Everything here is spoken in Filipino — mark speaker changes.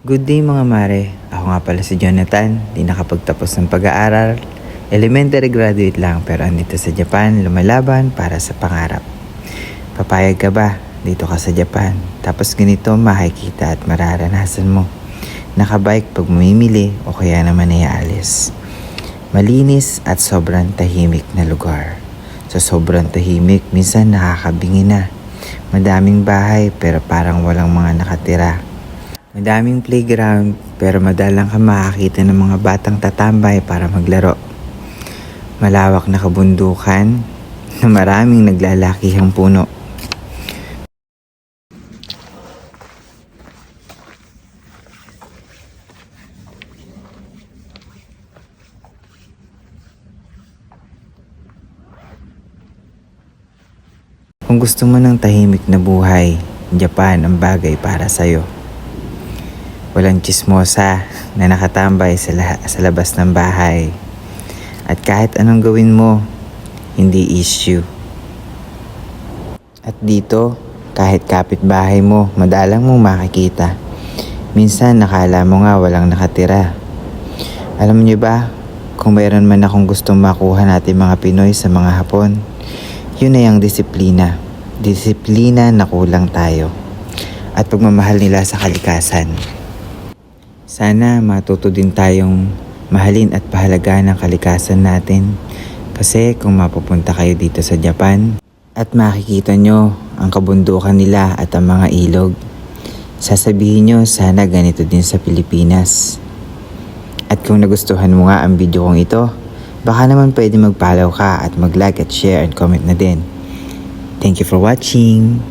Speaker 1: Good day mga mare, ako nga pala si Jonathan, di nakapagtapos ng pag-aaral. Elementary graduate lang pero andito sa Japan, lumalaban para sa pangarap. Papayag ka ba? Dito ka sa Japan. Tapos ganito makikita at mararanasan mo. Nakabike pag mamimili o kaya naman ay aalis. Malinis at sobrang tahimik na lugar. Sa sobrang tahimik, minsan nakakabingi na. Madaming bahay pero parang walang mga nakatira. Madaming playground pero madalang ka makakita ng mga batang tatambay para maglaro. Malawak na kabundukan na maraming naglalakihang puno. Kung gusto mo ng tahimik na buhay, Japan ang bagay para sa'yo. Walang chismosa na nakatambay sa labas ng bahay. At kahit anong gawin mo, hindi issue. At dito, kahit kapitbahay mo, madalang mong makikita. Minsan nakala mo nga walang nakatira. Alam niyo ba, kung mayroon man akong gustong makuha natin mga Pinoy sa mga Hapon, yun ay ang disiplina. Disiplina na kulang tayo. At pagmamahal nila sa kalikasan. Sana matuto din tayong mahalin at pahalagaan ang kalikasan natin. Kasi kung mapupunta kayo dito sa Japan at makikita nyo ang kabundukan nila at ang mga ilog, sasabihin nyo sana ganito din sa Pilipinas. At kung nagustuhan mo nga ang video kong ito, baka naman pwede mag-follow ka at mag-like at share and comment na din. Thank you for watching!